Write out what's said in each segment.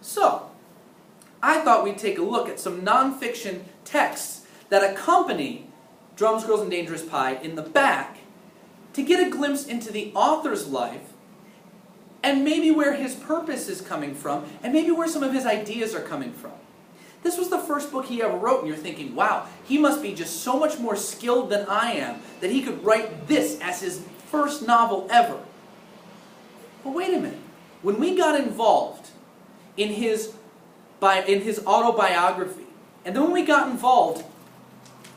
So, I thought we'd take a look at some nonfiction texts that accompany Drums, Girls, and Dangerous Pie in the back to get a glimpse into the author's life and maybe where his purpose is coming from and maybe where some of his ideas are coming from. This was the first book he ever wrote, and you're thinking, wow, he must be just so much more skilled than I am that he could write this as his first novel ever. But wait a minute. When we got involved in his autobiography, and then when we got involved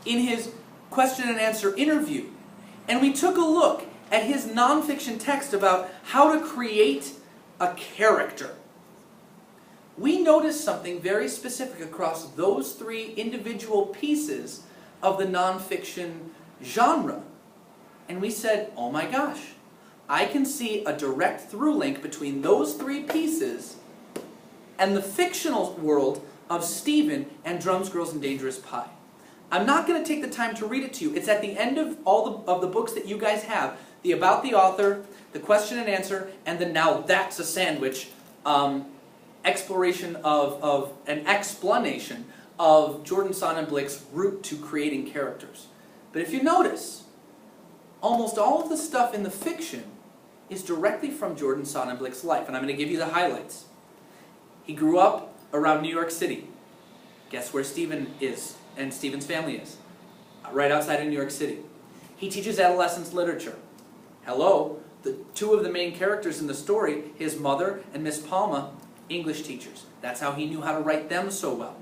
in his question and answer interview, and we took a look at his nonfiction text about how to create a character, we noticed something very specific across those three individual pieces of the nonfiction genre. And we said, oh my gosh, I can see a direct through link between those three pieces and the fictional world of Stephen and Drums, Girls, and Dangerous Pie. I'm not going to take the time to read it to you. It's at the end of all of the books that you guys have. The About the Author, the Question and Answer, and the Now That's a Sandwich exploration of an explanation of Jordan Sonnenblick's route to creating characters. But if you notice, almost all of the stuff in the fiction is directly from Jordan Sonnenblick's life, and I'm going to give you the highlights. He grew up around New York City. Guess where Stephen is and Stephen's family is? Right outside of New York City. He teaches adolescence literature. Hello, the two of the main characters in the story, his mother and Miss Palma, English teachers. That's how he knew how to write them so well.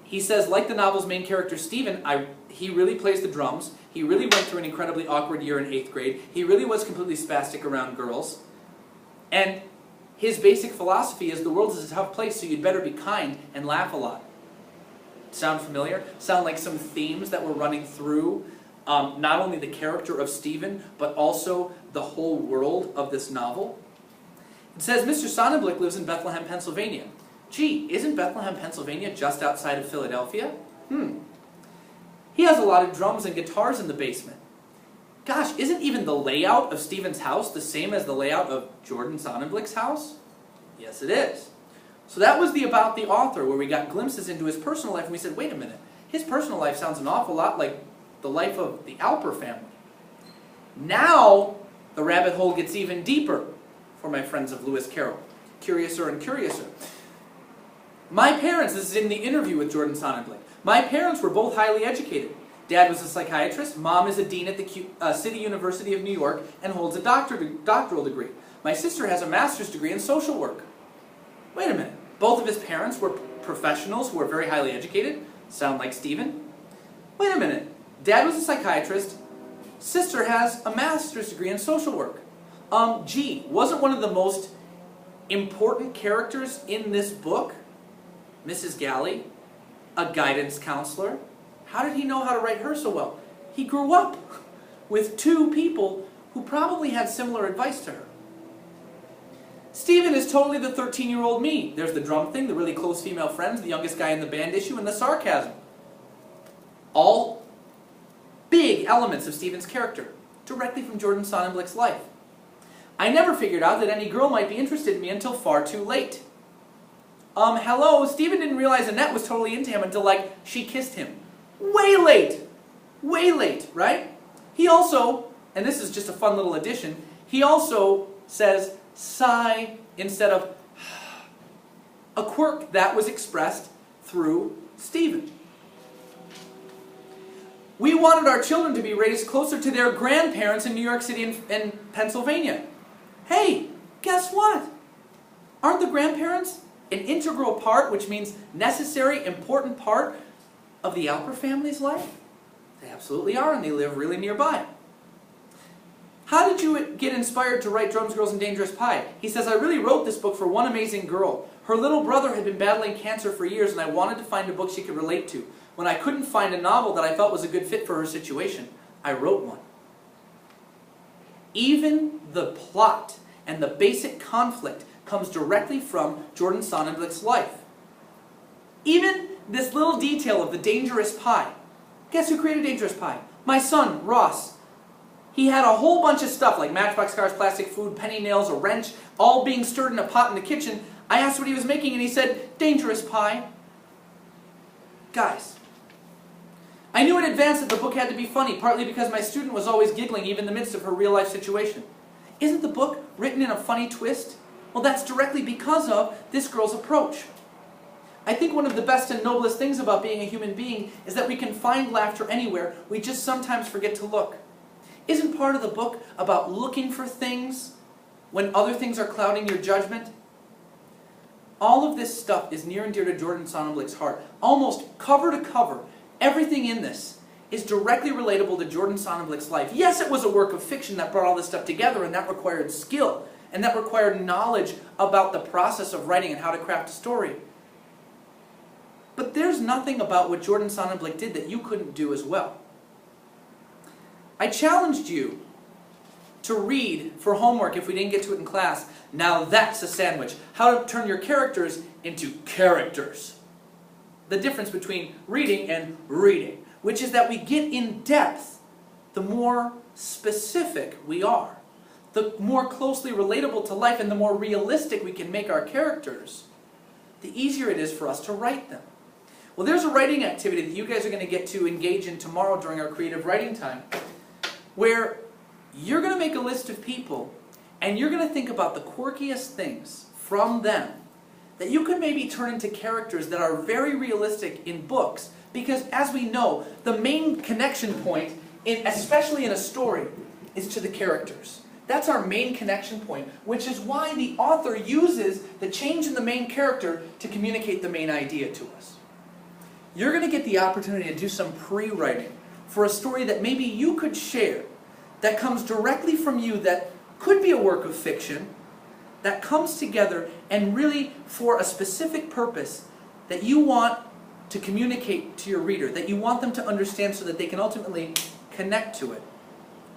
He says, like the novel's main character, Stephen, he really plays the drums. He really went through an incredibly awkward year in 8th grade. He really was completely spastic around girls. And his basic philosophy is the world is a tough place, so you'd better be kind and laugh a lot. Sound familiar? Sound like some themes that were running through not only the character of Stephen, but also the whole world of this novel? It says, Mr. Sonnenblick lives in Bethlehem, Pennsylvania. Gee, isn't Bethlehem, Pennsylvania just outside of Philadelphia? He has a lot of drums and guitars in the basement. Gosh, isn't even the layout of Stephen's house the same as the layout of Jordan Sonnenblick's house? Yes, it is. So that was the About the Author, where we got glimpses into his personal life, and we said, wait a minute, his personal life sounds an awful lot like the life of the Alper family. Now, the rabbit hole gets even deeper for my friends of Lewis Carroll. Curiouser and curiouser. My parents, this is in the interview with Jordan Sonnenblick, my parents were both highly educated. Dad was a psychiatrist, Mom is a dean at the City University of New York and holds a doctoral degree. My sister has a master's degree in social work. Wait a minute, both of his parents were professionals who were very highly educated? Sound like Stephen? Wait a minute, Dad was a psychiatrist, sister has a master's degree in social work. Gee, wasn't one of the most important characters in this book Mrs. Galley, a guidance counselor? How did he know how to write her so well? He grew up with two people who probably had similar advice to her. Stephen is totally the 13-year-old me. There's the drum thing, the really close female friends, the youngest guy in the band issue, and the sarcasm. All big elements of Stephen's character, directly from Jordan Sonnenblick's life. I never figured out that any girl might be interested in me until far too late. Hello, Stephen didn't realize Annette was totally into him until, she kissed him. Way late, right? He also, and this is just a fun little addition, he also says sigh instead of a quirk that was expressed through Stephen. We wanted our children to be raised closer to their grandparents in New York City and Pennsylvania. Hey, guess what? Aren't the grandparents an integral part, which means necessary, important part of the Alper family's life? They absolutely are, and they live really nearby. How did you get inspired to write Drums, Girls, and Dangerous Pie? He says, I really wrote this book for one amazing girl. Her little brother had been battling cancer for years, and I wanted to find a book she could relate to. When I couldn't find a novel that I felt was a good fit for her situation, I wrote one. Even the plot and the basic conflict comes directly from Jordan Sonnenblick's life. Even this little detail of the Dangerous Pie. Guess who created Dangerous Pie? My son, Ross. He had a whole bunch of stuff like matchbox cars, plastic food, penny nails, a wrench, all being stirred in a pot in the kitchen. I asked what he was making and he said, dangerous pie. Guys, I knew in advance that the book had to be funny, partly because my student was always giggling even in the midst of her real-life situation. Isn't the book written in a funny twist? Well, that's directly because of this girl's approach. I think one of the best and noblest things about being a human being is that we can find laughter anywhere, we just sometimes forget to look. Isn't part of the book about looking for things when other things are clouding your judgment? All of this stuff is near and dear to Jordan Sonnenblick's heart. Almost cover to cover, everything in this is directly relatable to Jordan Sonnenblick's life. Yes, it was a work of fiction that brought all this stuff together, and that required skill, and that required knowledge about the process of writing and how to craft a story. But there's nothing about what Jordan Sonnenblick did that you couldn't do as well. I challenged you to read for homework, if we didn't get to it in class, Now That's a Sandwich. How to turn your characters into characters. The difference between reading and reading, which is that we get in depth the more specific we are. The more closely relatable to life and the more realistic we can make our characters, the easier it is for us to write them. Well, there's a writing activity that you guys are going to get to engage in tomorrow during our creative writing time, where you're going to make a list of people and you're going to think about the quirkiest things from them that you could maybe turn into characters that are very realistic in books, because as we know, the main connection point, especially in a story, is to the characters. That's our main connection point, which is why the author uses the change in the main character to communicate the main idea to us. You're going to get the opportunity to do some pre-writing for a story that maybe you could share, that comes directly from you, that could be a work of fiction, that comes together and really for a specific purpose that you want to communicate to your reader, that you want them to understand so that they can ultimately connect to it.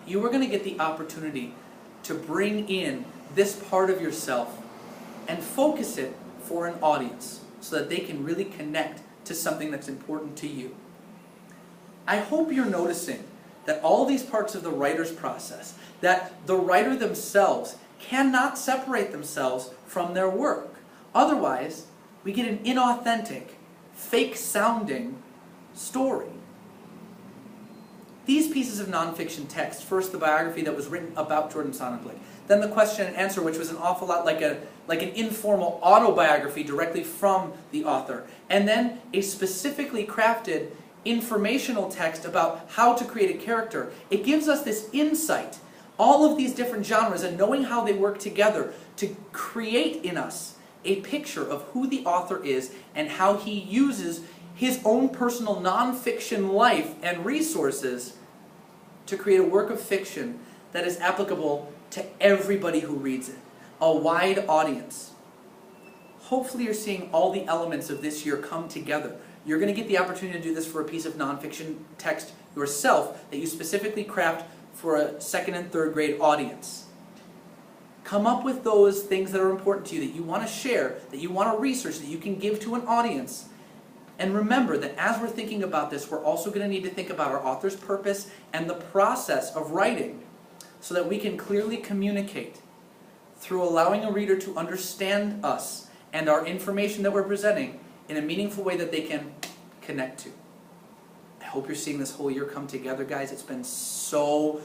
You are going to get the opportunity to bring in this part of yourself and focus it for an audience so that they can really connect to something that's important to you. I hope you're noticing that all these parts of the writer's process, that the writer themselves cannot separate themselves from their work. Otherwise, we get an inauthentic, fake-sounding story. These pieces of nonfiction text, first the biography that was written about Jordan Sonnenblick, then the question and answer, which was an awful lot like an informal autobiography directly from the author, and then a specifically crafted informational text about how to create a character. It gives us this insight, all of these different genres, and knowing how they work together to create in us a picture of who the author is and how he uses his own personal nonfiction life and resources to create a work of fiction that is applicable to everybody who reads it, a wide audience. Hopefully you're seeing all the elements of this year come together. You're going to get the opportunity to do this for a piece of nonfiction text yourself that you specifically craft for a second and third grade audience. Come up with those things that are important to you, that you want to share, that you want to research, that you can give to an audience. And remember that as we're thinking about this, we're also going to need to think about our author's purpose and the process of writing so that we can clearly communicate through allowing a reader to understand us and our information that we're presenting in a meaningful way that they can connect to. I hope you're seeing this whole year come together, guys. It's been so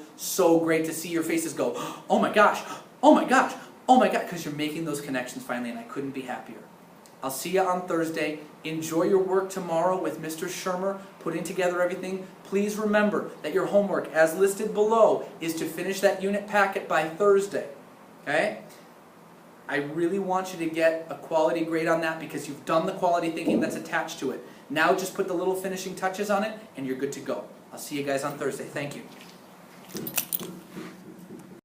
great to see your faces go, oh my gosh, oh my gosh, oh my God, because you're making those connections finally, and I couldn't be happier. I'll see you on Thursday. Enjoy your work tomorrow with Mr. Shermer, putting together everything. Please remember that your homework, as listed below, is to finish that unit packet by Thursday. Okay? I really want you to get a quality grade on that because you've done the quality thinking that's attached to it. Now just put the little finishing touches on it and you're good to go. I'll see you guys on Thursday. Thank you.